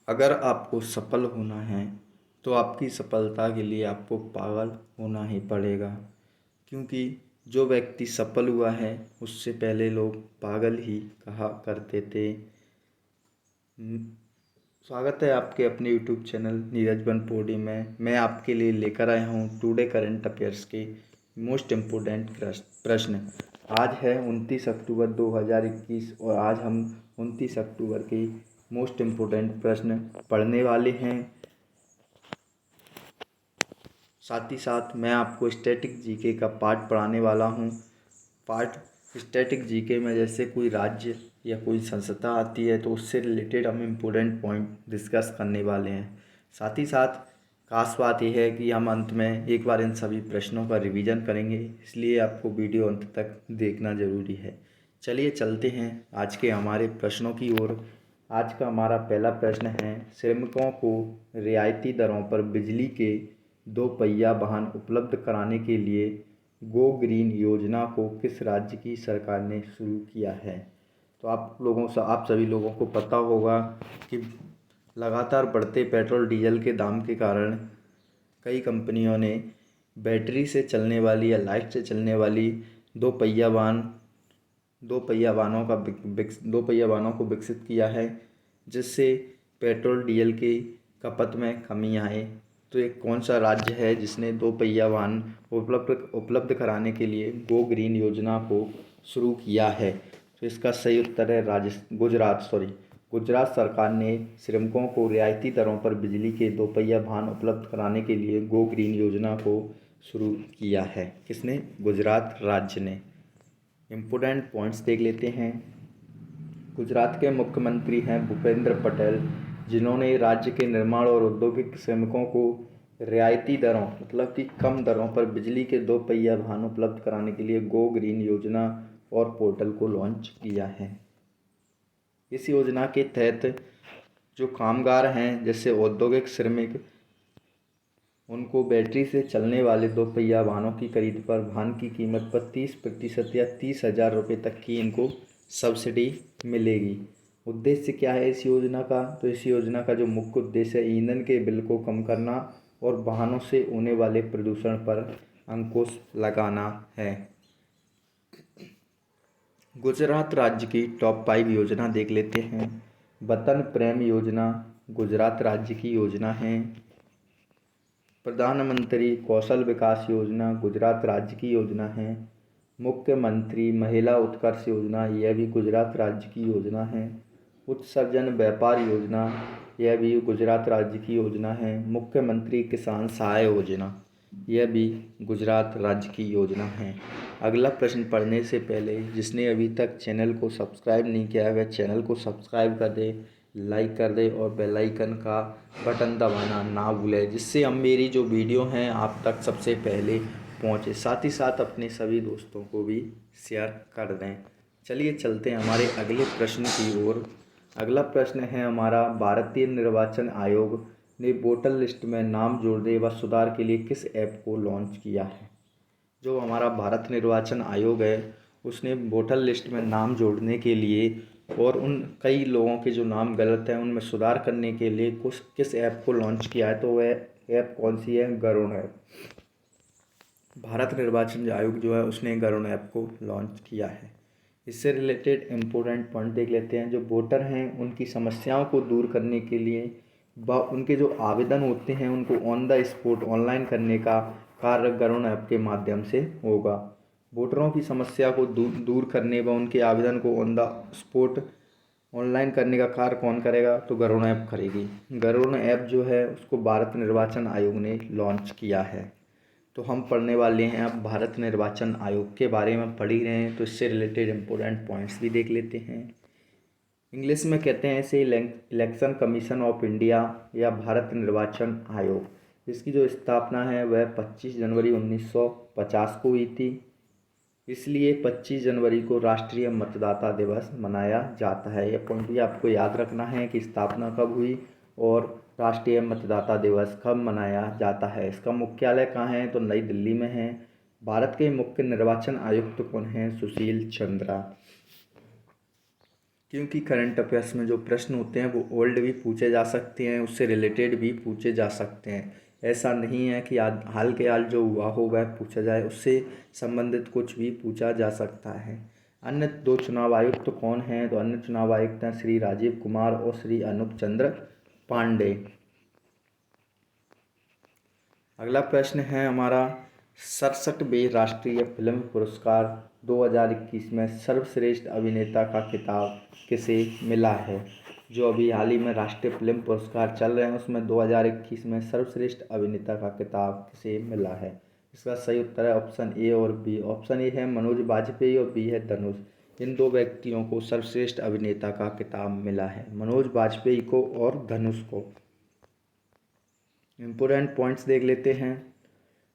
अगर आपको सफल होना है तो आपकी सफलता के लिए आपको पागल होना ही पड़ेगा, क्योंकि जो व्यक्ति सफल हुआ है उससे पहले लोग पागल ही कहा करते थे। स्वागत है आपके अपने यूट्यूब चैनल नीरज बन पोडी में। मैं आपके लिए लेकर आया हूँ टुडे करंट अफेयर्स के मोस्ट इम्पोर्टेंट प्रश्न। आज है 29 अक्टूबर 2021 और आज हम 29 अक्टूबर के मोस्ट इम्पोर्टेंट प्रश्न पढ़ने वाले हैं। साथ ही साथ मैं आपको स्टैटिक जीके का पार्ट पढ़ाने वाला हूँ। पार्ट स्टैटिक जीके में जैसे कोई राज्य या कोई संस्था आती है तो उससे रिलेटेड हम इम्पोर्टेंट पॉइंट डिस्कस करने वाले हैं। साथ ही साथ खास बात यह है कि हम अंत में एक बार इन सभी प्रश्नों का रिवीजन करेंगे, इसलिए आपको वीडियो अंत तक देखना ज़रूरी है। चलिए चलते हैं आज के हमारे प्रश्नों की ओर। आज का हमारा पहला प्रश्न है, श्रमिकों को रियायती दरों पर बिजली के दो पहिया वाहन उपलब्ध कराने के लिए गो ग्रीन योजना को किस राज्य की सरकार ने शुरू किया है। तो आप सभी लोगों को पता होगा कि लगातार बढ़ते पेट्रोल डीजल के दाम के कारण कई कंपनियों ने बैटरी से चलने वाली या लाइट से चलने वाली दो पहिया वाहनों को विकसित किया है, जिससे पेट्रोल डीजल की खपत में कमी आए। तो एक कौन सा राज्य है जिसने दो पहिया वाहन उपलब्ध कराने के लिए गो ग्रीन योजना को शुरू किया है। तो इसका सही उत्तर है गुजरात सरकार ने श्रमिकों को रियायती दरों पर बिजली के दो पहिया वाहन उपलब्ध कराने के लिए गो ग्रीन योजना को शुरू किया है। किसने? गुजरात राज्य ने। इम्पोर्टेंट पॉइंट्स देख लेते हैं। गुजरात के मुख्यमंत्री हैं भूपेंद्र पटेल, जिन्होंने राज्य के निर्माण और औद्योगिक श्रमिकों को रियायती दरों मतलब कि कम दरों पर बिजली के दो पहिया वाहन उपलब्ध कराने के लिए गो ग्रीन योजना और पोर्टल को लॉन्च किया है। इस योजना के तहत जो कामगार हैं जैसे औद्योगिक श्रमिक, उनको बैटरी से चलने वाले दो पहिया वाहनों की खरीद पर वाहन की कीमत पर 30% या 30,000 रुपये तक की इनको सब्सिडी मिलेगी। उद्देश्य क्या है इस योजना का? तो इस योजना का जो मुख्य उद्देश्य है ईंधन के बिल को कम करना और वाहनों से होने वाले प्रदूषण पर अंकुश लगाना है। गुजरात राज्य की टॉप 5 योजना देख लेते हैं। वतन प्रेम योजना गुजरात राज्य की योजना है। प्रधानमंत्री कौशल विकास योजना गुजरात राज्य की योजना है। मुख्यमंत्री महिला उत्कर्ष योजना यह भी गुजरात राज्य की योजना है। उत्सर्जन व्यापार योजना यह भी गुजरात राज्य की योजना है। मुख्यमंत्री किसान सहाय योजना यह भी गुजरात राज्य की योजना है। अगला प्रश्न पढ़ने से पहले जिसने अभी तक चैनल को सब्सक्राइब नहीं किया है वह चैनल को सब्सक्राइब कर दे, लाइक कर दे और बेल आइकन का बटन दबाना ना भूलें, जिससे हम मेरी जो वीडियो हैं आप तक सबसे पहले पहुँचे। साथ ही साथ अपने सभी दोस्तों को भी शेयर कर दें। चलिए चलते हैं हमारे अगले प्रश्न की ओर। अगला प्रश्न है हमारा, भारतीय निर्वाचन आयोग ने वोटर लिस्ट में नाम जोड़ने व सुधार के लिए किस ऐप को लॉन्च किया है। जो हमारा भारत निर्वाचन आयोग है उसने वोटर लिस्ट में नाम जोड़ने के लिए और उन कई लोगों के जो नाम गलत हैं उनमें सुधार करने के लिए किस ऐप को लॉन्च किया है। तो वह ऐप कौन सी है? गरुड़ ऐप। भारत निर्वाचन आयोग जो है उसने गरुड़ ऐप को लॉन्च किया है। इससे रिलेटेड इम्पोर्टेंट पॉइंट देख लेते हैं। जो वोटर हैं उनकी समस्याओं को दूर करने के लिए उनके जो आवेदन होते हैं उनको ऑन द स्पॉट ऑनलाइन करने का कार्य गरुड़ ऐप के माध्यम से होगा। वोटरों की समस्या को दूर करने व उनके आवेदन को ऑन द स्पॉट ऑनलाइन करने का कार्य कौन करेगा? तो गरुड़ ऐप करेगी। गरुड़ ऐप जो है उसको भारत निर्वाचन आयोग ने लॉन्च किया है। तो हम पढ़ने वाले हैं अब भारत निर्वाचन आयोग के बारे में पढ़ ही रहे हैं तो इससे रिलेटेड इम्पोर्टेंट पॉइंट्स भी देख लेते हैं। इंग्लिश में कहते हैं इसे इलेक्शन कमीशन ऑफ इंडिया या भारत निर्वाचन आयोग। इसकी जो स्थापना है वह 25 जनवरी 1950 को हुई थी। इसलिए 25 जनवरी को राष्ट्रीय मतदाता दिवस मनाया जाता है। यह पॉइंट भी आपको याद रखना है कि स्थापना कब हुई और राष्ट्रीय मतदाता दिवस कब मनाया जाता है। इसका मुख्यालय कहाँ है? तो नई दिल्ली में है। भारत के मुख्य निर्वाचन आयुक्त कौन हैं? सुशील चंद्रा। क्योंकि करंट अफेयर्स में जो प्रश्न होते हैं वो ओल्ड भी पूछे जा सकते हैं, उससे रिलेटेड भी पूछे जा सकते हैं। ऐसा नहीं है कि हाल के हाल जो हुआ हो वह पूछा जाए, उससे संबंधित कुछ भी पूछा जा सकता है। अन्य 2 चुनाव आयुक्त कौन हैं? तो अन्य चुनाव आयुक्त हैं श्री राजीव कुमार और श्री अनूप चंद्र पांडे। अगला प्रश्न है हमारा, 67वें राष्ट्रीय फिल्म पुरस्कार 2021 में सर्वश्रेष्ठ अभिनेता का खिताब किसे मिला है? जो अभी हाल ही में राष्ट्रीय फिल्म पुरस्कार चल रहे हैं उसमें 2021 में सर्वश्रेष्ठ अभिनेता का खिताब किसे मिला है? इसका सही उत्तर है ऑप्शन ए और बी। ऑप्शन ए है मनोज बाजपेयी और बी है धनुष। इन 2 व्यक्तियों को सर्वश्रेष्ठ अभिनेता का खिताब मिला है, मनोज बाजपेयी को और धनुष को। इम्पोर्टेंट पॉइंट्स देख लेते हैं।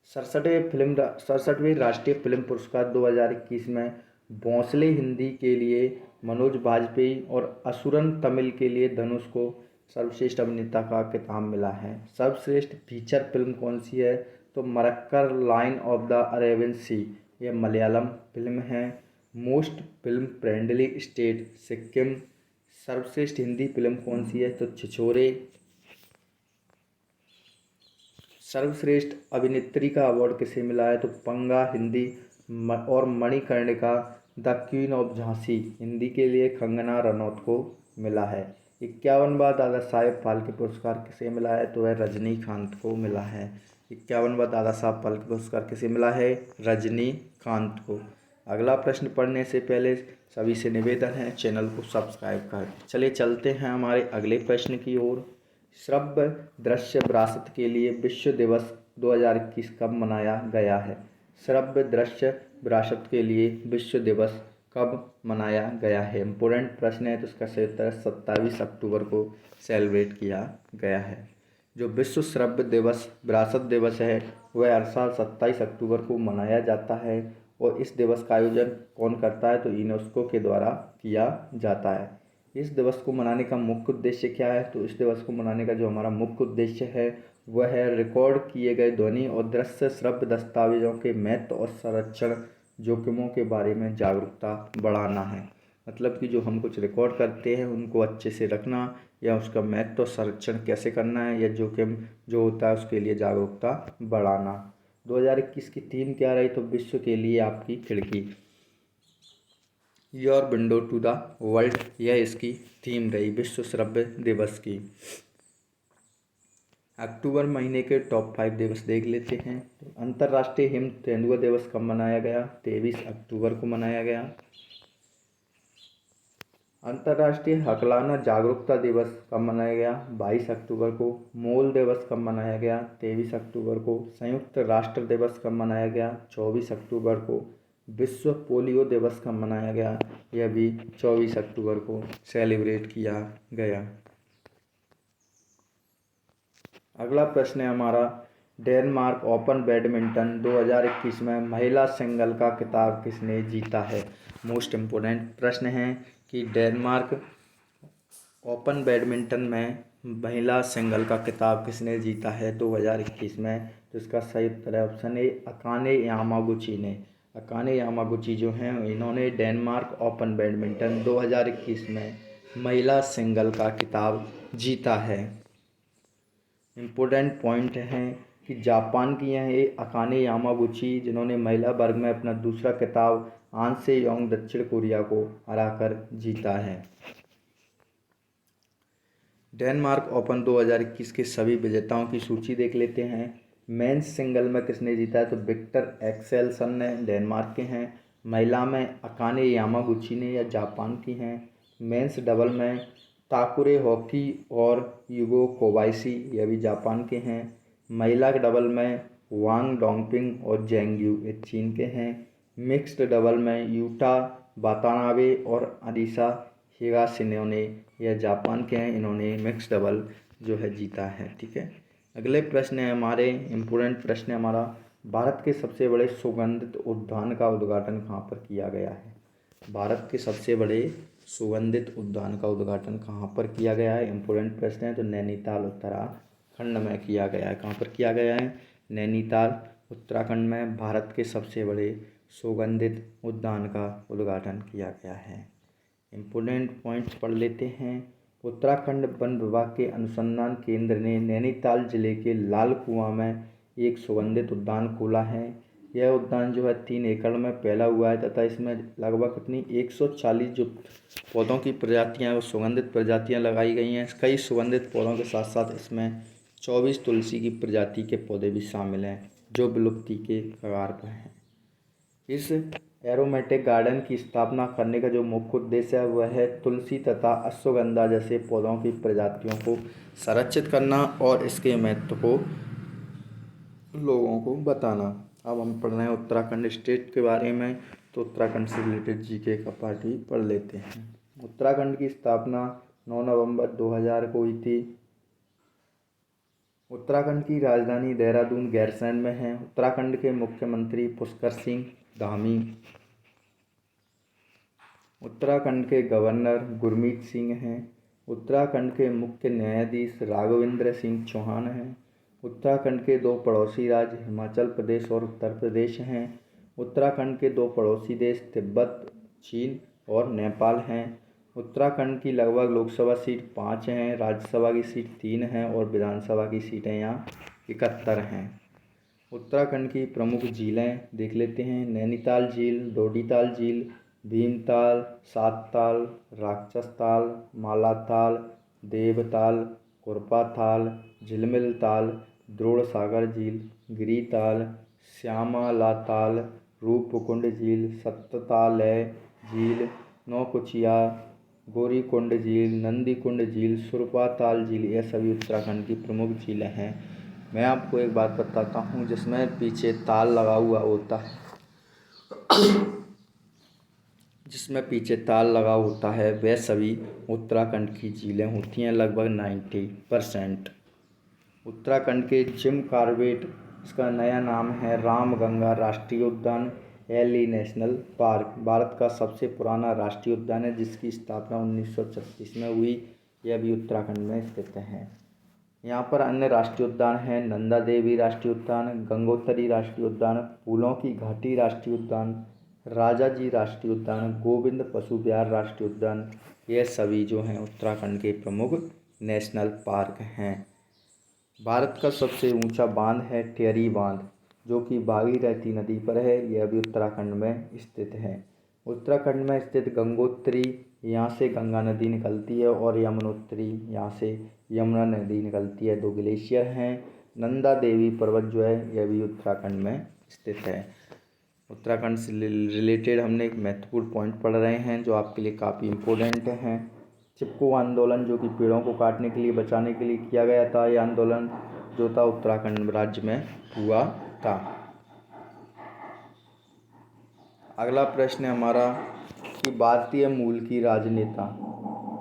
67वें राष्ट्रीय फिल्म पुरस्कार 2021 में भोंसले हिंदी के लिए मनोज बाजपेयी और असुरन तमिल के लिए धनुष को सर्वश्रेष्ठ अभिनेता का खिताब मिला है। सर्वश्रेष्ठ फीचर फिल्म कौन सी है? तो Marakkar lion of the Arabian sea, यह मलयालम फिल्म है। Most film friendly state Sikkim. सर्वश्रेष्ठ हिंदी फिल्म कौन सी है? तो छिछोरे। सर्वश्रेष्ठ अभिनेत्री का अवार्ड किसे मिला है? तो पंगा हिंदी और Manikarnika the queen of Jhansi Hindi के लिए कंगना रनौत को मिला है। 51वां दादा साहेब फाल्के पुरस्कार किसे मिला है? तो वह रजनीकांत को मिला है। 51वां दादा साहब फाल्के पुरस्कार किसे मिला है? रजनीकांत को। अगला प्रश्न पढ़ने से पहले सभी से निवेदन है चैनल को सब्सक्राइब कर। चलिए चलते हैं हमारे अगले प्रश्न की ओर। श्रव्य दृश्य विरासत के लिए विश्व दिवस 2021 कब मनाया गया है? श्रव्य दृश्य विरासत के लिए विश्व दिवस कब मनाया गया है? इम्पोर्टेंट प्रश्न है, तो इसका सही उत्तर 27 अक्टूबर को सेलिब्रेट किया गया है। जो विश्व श्रव्य दिवस विरासत दिवस है वह हर साल 27 अक्टूबर को मनाया जाता है। और इस दिवस का आयोजन कौन करता है? तो यूनेस्को के द्वारा किया जाता है। इस दिवस को मनाने का मुख्य उद्देश्य क्या है? तो इस दिवस को मनाने का जो हमारा मुख्य उद्देश्य है वह है रिकॉर्ड किए गए ध्वनि और दृश्य श्रव्य दस्तावेजों के महत्व और संरक्षण जोखिमों के बारे में जागरूकता बढ़ाना है। मतलब कि जो हम कुछ रिकॉर्ड करते हैं उनको अच्छे से रखना या उसका महत्व और संरक्षण कैसे करना है या जोखिम जो होता है उसके लिए जागरूकता बढ़ाना। 2021 की थीम क्या रही? तो विश्व के लिए आपकी खिड़की, your window to the world, यह इसकी थीम रही विश्व श्रव्य दिवस की। अक्टूबर महीने के टॉप 5 दिवस देख लेते हैं। तो अंतर्राष्ट्रीय हिम तेंदुआ दिवस कब मनाया गया? 23 अक्टूबर को मनाया गया। अंतर्राष्ट्रीय हकलाना जागरूकता दिवस कब मनाया गया? 22 अक्टूबर को। मूल दिवस कब मनाया गया? 23 अक्टूबर को। संयुक्त राष्ट्र दिवस कब मनाया गया? 24 अक्टूबर को। विश्व पोलियो दिवस कब मनाया गया? यह भी 24 अक्टूबर को सेलिब्रेट किया गया। अगला प्रश्न है हमारा, डेनमार्क ओपन बैडमिंटन 2021 में महिला सिंगल का खिताब किसने जीता है? मोस्ट इम्पोर्टेंट प्रश्न है कि डेनमार्क ओपन बैडमिंटन में महिला सिंगल का खिताब किसने जीता है 2021 में? तो इसका सही उत्तर है ऑप्शन ए अकाने यामागुची ने। अकाने यामागुची जो हैं इन्होंने डेनमार्क ओपन बैडमिंटन 2021 में महिला सिंगल का खिताब जीता है। इम्पोर्टेंट पॉइंट हैं कि जापान की हैं ये अकाने यामागुची, जिन्होंने महिला वर्ग में अपना दूसरा खिताब आन से योंग दक्षिण कोरिया को हराकर जीता है। डेनमार्क ओपन 2021 के सभी विजेताओं की सूची देख लेते हैं। मेंस सिंगल में किसने जीता है? तो विक्टर एक्सेल्सन ने, डेनमार्क के हैं। महिला में अकाने यामागुची ने या जापान की हैं। मेंस डबल में ताकुरे होकी और युगो कोबायाशी, यह भी जापान के हैं। महिला डबल में वांग डोंगपिंग और जेंग यू, ये चीन के हैं। मिक्स्ड डबल में यूटा वातानाबे और अरीसा हिगाशिने ने, यह जापान के हैं, इन्होंने मिक्स डबल जो है जीता है। ठीक है, अगले प्रश्न है हमारे इम्पोर्टेंट प्रश्न है हमारा, भारत के सबसे बड़े सुगंधित उद्यान का उद्घाटन कहाँ पर किया गया है? भारत के सबसे बड़े सुगंधित उद्यान का उद्घाटन कहाँ पर किया गया है? इम्पोर्टेंट प्रश्न है। तो नैनीताल उत्तराखंड में किया गया है। कहाँ पर किया गया है? नैनीताल उत्तराखंड में भारत के सबसे बड़े सुगंधित उद्यान का उद्घाटन किया गया है। इम्पोर्टेंट पॉइंट्स पढ़ लेते हैं। उत्तराखंड वन विभाग के अनुसंधान केंद्र ने नैनीताल जिले के लाल कुआं में एक सुगंधित उद्यान खोला है। यह उद्यान जो है 3 एकड़ में फैला हुआ है तथा इसमें लगभग कितनी 140 जो पौधों की प्रजातियां वो सुगंधित प्रजातियां लगाई गई हैं। कई सुगंधित पौधों के साथ साथ इसमें 24 तुलसी की प्रजाति के पौधे भी शामिल हैं जो विलुप्ति के कगार पर हैं। इस एरोमेटिक गार्डन की स्थापना करने का जो मुख्य उद्देश्य है वह है तुलसी तथा अश्वगंधा जैसे पौधों की प्रजातियों को संरक्षित करना और इसके महत्व को लोगों को बताना। अब हम पढ़ रहे हैं उत्तराखंड स्टेट के बारे में, तो उत्तराखंड से रिलेटेड जीके का पार्ट भी पढ़ लेते हैं। उत्तराखंड की स्थापना 9 नवंबर 2000 को हुई थी। उत्तराखंड की राजधानी देहरादून गैरसैंण में है। उत्तराखंड के मुख्यमंत्री पुष्कर सिंह धामी। उत्तराखंड के गवर्नर गुरमीत सिंह हैं। उत्तराखंड के मुख्य न्यायाधीश राघवेंद्र सिंह चौहान हैं। उत्तराखंड के 2 पड़ोसी राज्य हिमाचल प्रदेश और उत्तर प्रदेश हैं। उत्तराखंड के 2 पड़ोसी देश तिब्बत, चीन और नेपाल हैं। उत्तराखंड की लगभग लोकसभा सीट 5 हैं, राज्यसभा की सीट 3 हैं और विधानसभा की सीटें यहाँ 71 हैं। उत्तराखंड की प्रमुख झीलें देख लेते हैं। नैनीताल झील, डोडीताल झील, भीमताल, सातताल, राक्षसताल, मालाताल, देवताल, कुरपाताल, झिलमिल ताल, द्रोण सागर झील, गिरिताल, श्यामलाताल, रूपकुंड झील, सत्तालय झील, नौकुचिया, गौरीकुंड झील, नंदीकुंड झील, सुरपाताल झील, यह सभी उत्तराखंड की प्रमुख झीलें हैं। मैं आपको एक बात बताता हूँ, जिसमें पीछे ताल लगा हुआ होता है वह सभी उत्तराखंड की झीलें होती हैं, लगभग 90%। उत्तराखंड के जिम कॉर्बेट, इसका नया नाम है रामगंगा राष्ट्रीय उद्यान एली नेशनल पार्क, भारत का सबसे पुराना राष्ट्रीय उद्यान है जिसकी स्थापना 1936 में हुई। यह भी उत्तराखंड में स्थित है। यहाँ पर अन्य राष्ट्रीय उद्यान हैं नंदा देवी राष्ट्रीय उद्यान, गंगोत्री राष्ट्रीय उद्यान, फूलों की घाटी राष्ट्रीय उद्यान, राजाजी राष्ट्रीय उद्यान, गोविंद पशु विहार राष्ट्रीय उद्यान। ये सभी जो हैं उत्तराखंड के प्रमुख नेशनल पार्क हैं। भारत का सबसे ऊंचा बांध है टिहरी बांध, जो कि भागीरथी नदी पर है। यह भी उत्तराखंड में स्थित है। उत्तराखंड में स्थित गंगोत्री, यहाँ से गंगा नदी निकलती है, और यमुनोत्री, यहाँ से यमुना नदी निकलती है। 2 ग्लेशियर हैं। नंदा देवी पर्वत जो है यह भी उत्तराखंड में स्थित है। उत्तराखंड से रिलेटेड हमने एक महत्वपूर्ण पॉइंट पढ़ रहे हैं जो आपके लिए काफ़ी इम्पोर्टेंट हैं। चिपको आंदोलन, जो कि पेड़ों को काटने के लिए बचाने के लिए किया गया था, यह आंदोलन जो था उत्तराखंड राज्य में हुआ था। अगला प्रश्न है हमारा कि भारतीय मूल की राजनेता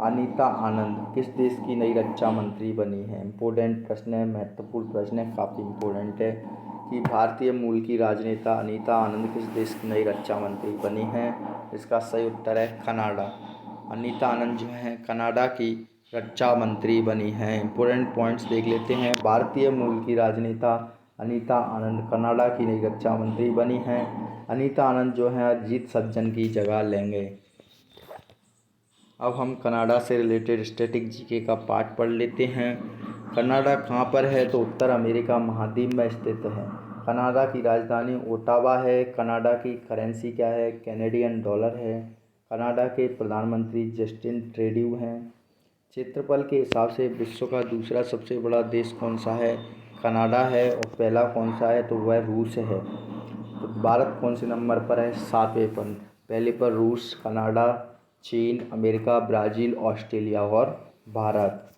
अनीता आनंद किस देश की नई रक्षा मंत्री बनी है। इम्पोर्टेंट प्रश्न है, महत्वपूर्ण प्रश्न है, काफ़ी इम्पोर्टेंट है कि भारतीय मूल की राजनेता अनीता आनंद किस देश की नई रक्षा मंत्री बनी है। इसका सही उत्तर है कनाडा। अनीता आनंद जो है कनाडा की रक्षा मंत्री बनी हैं। इम्पोर्टेंट पॉइंट्स देख लेते हैं। भारतीय मूल की राजनेता अनीता आनंद कनाडा की नई रक्षा मंत्री बनी हैं। अनीता आनंद जो है अजीत सज्जन की जगह लेंगे। अब हम कनाडा से रिलेटेड स्टैटिक जीके का पार्ट पढ़ लेते हैं। कनाडा कहाँ पर है, तो उत्तर अमेरिका महाद्वीप में स्थित है। कनाडा की राजधानी ओटावा है। कनाडा की करेंसी क्या है, कैनेडियन डॉलर है। कनाडा के प्रधानमंत्री जस्टिन ट्रूडेau हैं। क्षेत्रफल के हिसाब से विश्व का दूसरा सबसे बड़ा देश कौन सा है, कनाडा है, और पहला कौन सा है, तो वह रूस है। तो भारत कौन से नंबर पर है, 7वें पर। पहले पर रूस, कनाडा, चीन, अमेरिका, ब्राज़ील, ऑस्ट्रेलिया और भारत।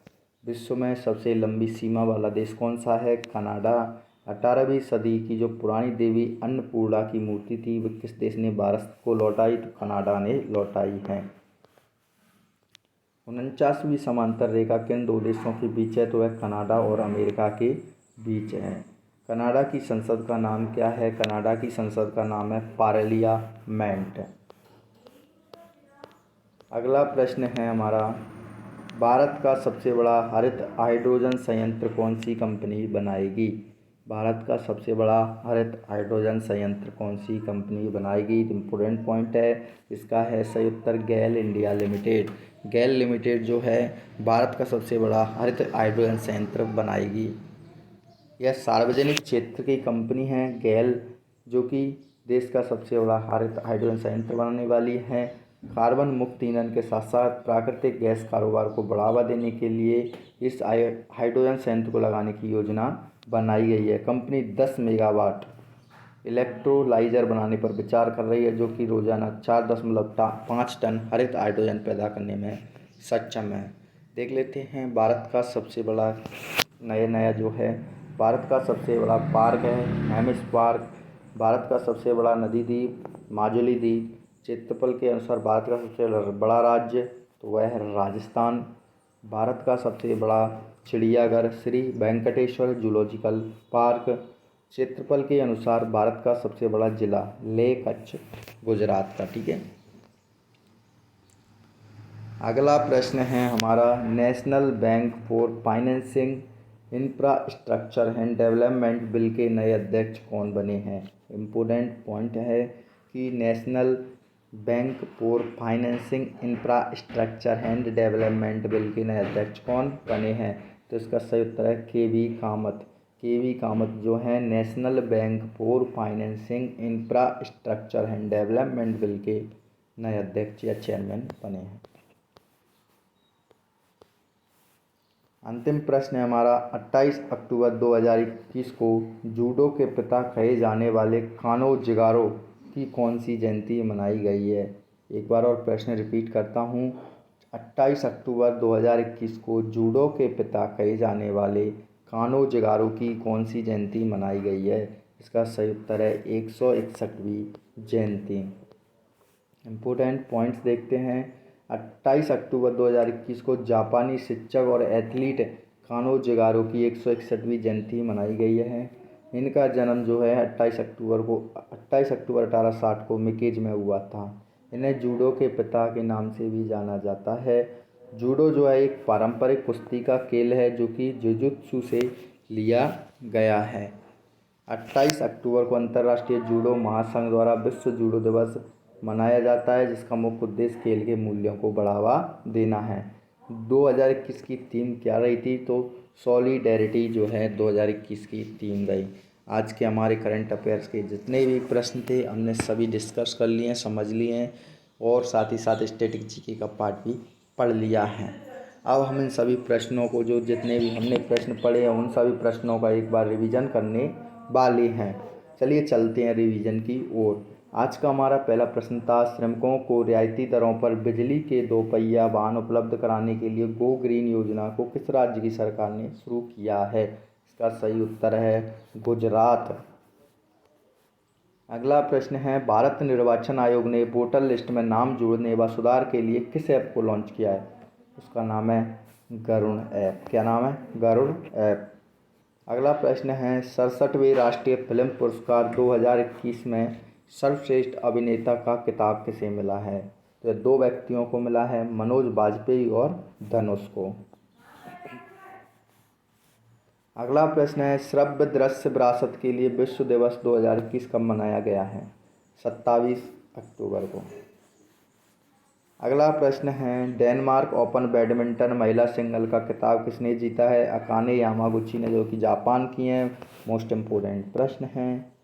विश्व में सबसे लंबी सीमा वाला देश कौन सा है, कनाडा। 18वीं सदी की जो पुरानी देवी अन्नपूर्णा की मूर्ति थी वह किस देश ने भारत को लौटाई, तो कनाडा ने लौटाई है। 49वीं समांतर रेखा किन 2 देशों के बीच है, तो वह कनाडा और अमेरिका के बीच है। कनाडा की संसद का नाम क्या है, कनाडा की संसद का नाम है पार्लियामेंट। अगला प्रश्न है हमारा, भारत का सबसे बड़ा हरित हाइड्रोजन संयंत्र कौन सी कंपनी बनाएगी। भारत का सबसे बड़ा हरित हाइड्रोजन संयंत्र कौन सी कंपनी बनाएगी? इम्पोर्टेंट पॉइंट है इसका है सही उत्तर गैल इंडिया लिमिटेड। गैल लिमिटेड जो है भारत का सबसे बड़ा हरित हाइड्रोजन संयंत्र बनाएगी। यह सार्वजनिक क्षेत्र की कंपनी है गैल, जो कि देश का सबसे बड़ा हरित हाइड्रोजन संयंत्र बनाने वाली है। कार्बन मुक्त ईंधन के साथ साथ प्राकृतिक गैस कारोबार को बढ़ावा देने के लिए इस हाइड्रोजन संयंत्र को लगाने की योजना बनाई गई है। कंपनी 10 मेगावाट इलेक्ट्रोलाइजर बनाने पर विचार कर रही है, जो कि रोजाना 4.5 टन हरित हाइड्रोजन पैदा करने में सक्षम है। देख लेते हैं भारत का सबसे बड़ा नया जो है भारत का सबसे बड़ा पार्क है हेमिस पार्क। भारत का सबसे बड़ा नदी द्वीप माजुली द्वीप। क्षेत्रफल के अनुसार भारत का सबसे बड़ा राज्य तो वह है राजस्थान। भारत का सबसे बड़ा चिड़ियाघर श्री वेंकटेश्वर जूलॉजिकल पार्क। क्षेत्रफल के अनुसार भारत का सबसे बड़ा जिला लेह कच्छ गुजरात का। ठीक है, अगला प्रश्न है हमारा national bank for financing infrastructure and development bill के नए अध्यक्ष कौन बने हैं? इम्पोर्टेंट पॉइंट है कि national bank for financing infrastructure and development bill के नए अध्यक्ष कौन बने हैं? तो इसका सही उत्तर है के.वी. कामत। के.वी. कामत जो है national bank for financing infrastructure and development bill के नए अध्यक्ष या चेयरमैन बने हैं। अंतिम प्रश्न है हमारा 28 अक्टूबर 2021 को जूडो के पिता कहे जाने वाले कानो जिगारो की कौन सी जयंती मनाई गई है? एक बार और प्रश्न रिपीट करता हूँ। 28 अक्टूबर 2021 को जूडो के पिता कहे जाने वाले कानो जिगारो की कौन सी जयंती मनाई गई है? इसका सही उत्तर है 161वीं जयंती। इम्पोर्टेंट पॉइंट्स देखते हैं। 28 अक्टूबर 2021 को जापानी शिक्षक और एथलीट कानो जिगारो की 161वीं जयंती मनाई गई है। इनका जन्म जो है 28 अक्टूबर 1860 को मिकेज में हुआ था। इन्हें जूडो के पिता के नाम से भी जाना जाता है। जूडो जो है एक पारंपरिक कुश्ती का खेल है जो कि जुजुत्सु से लिया गया है। 28 अक्टूबर को अंतर्राष्ट्रीय जूडो महासंघ द्वारा विश्व जूडो दिवस मनाया जाता है, जिसका मुख्य उद्देश्य खेल के मूल्यों को बढ़ावा देना है। 2021 की थीम क्या रही थी? तो सॉलिडेरिटी जो है 2021 की थीम रही। आज के हमारे करंट अफेयर्स के जितने भी प्रश्न थे हमने सभी डिस्कस कर लिए हैं, समझ लिए हैं और साथ ही साथ स्टैटिक जीके का पार्ट भी पढ़ लिया है। अब हम इन सभी प्रश्नों को जो जितने भी हमने प्रश्न पढ़े हैं उन सभी प्रश्नों का एक बार रिवीजन करने वाले हैं। चलिए चलते हैं रिवीजन की ओर। आज का हमारा पहला प्रश्न था श्रमिकों को रियायती दरों पर बिजली के 2 पहिया वाहन उपलब्ध कराने के लिए गो ग्रीन योजना को किस राज्य की सरकार ने शुरू किया है? इसका सही उत्तर है गुजरात। अगला प्रश्न है भारत निर्वाचन आयोग ने वोटर लिस्ट में नाम जोड़ने व सुधार के लिए किस ऐप को लॉन्च किया है? उसका नाम है गरुड़ ऐप। क्या नाम है? गरुड़ ऐप। अगला प्रश्न है 67वें राष्ट्रीय फिल्म पुरस्कार 2021 में सर्वश्रेष्ठ अभिनेता का खिताब किसे मिला है? तो 2 व्यक्तियों को मिला है, मनोज बाजपेयी और धनुष को। अगला प्रश्न है श्रव्य दृश्य विरासत के लिए विश्व दिवस 2021 कब मनाया गया है? 27 अक्टूबर को। अगला प्रश्न है डेनमार्क ओपन बैडमिंटन महिला सिंगल का खिताब किसने जीता है? अकाने यामागुची ने, जो कि जापान की हैं। मोस्ट इम्पोर्टेंट प्रश्न है।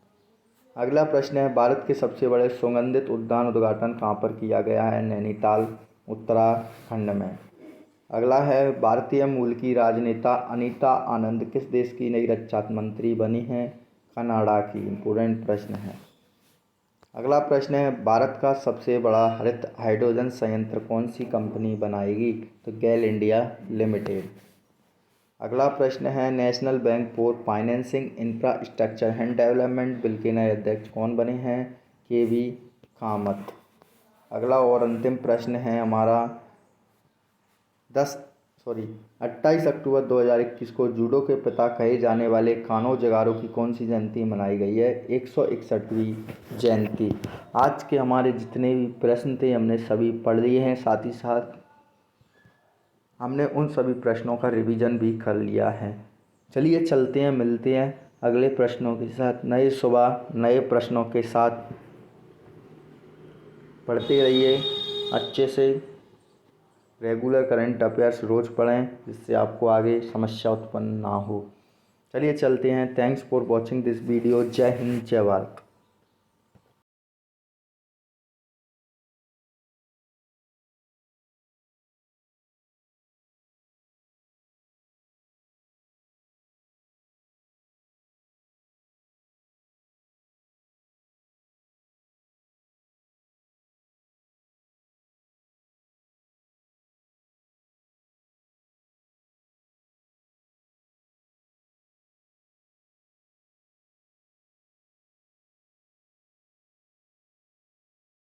अगला प्रश्न है भारत के सबसे बड़े सुगंधित उद्यान उद्घाटन कहाँ पर किया गया है? नैनीताल उत्तराखंड में। अगला है भारतीय मूल की राजनेता अनीता आनंद किस देश की नई रक्षा मंत्री बनी हैं? कनाडा की। इम्पोर्टेंट प्रश्न है। अगला प्रश्न है भारत का सबसे बड़ा हरित हाइड्रोजन संयंत्र कौन सी कंपनी बनाएगी? तो गैल इंडिया लिमिटेड। अगला प्रश्न है national bank for financing infrastructure and development bill के नए अध्यक्ष कौन बने हैं? के.वी. कामत। अगला और अंतिम प्रश्न है हमारा 28 अक्टूबर 2021 को जूडो के पिता कहे जाने वाले कानो जिगारो की कौन सी जयंती मनाई गई है? 161वीं जयंती। आज के हमारे जितने भी प्रश्न थे हमने सभी पढ़ लिए हैं, साथ ही साथ हमने उन सभी प्रश्नों का रिवीजन भी कर लिया है। चलिए चलते हैं, मिलते हैं अगले प्रश्नों के साथ नए प्रश्नों के साथ पढ़ते रहिए अच्छे से। रेगुलर करंट अफेयर्स रोज़ पढ़ें जिससे आपको आगे समस्या उत्पन्न ना हो। चलिए चलते हैं। Thanks for watching this video. जय हिंद, जय भारत।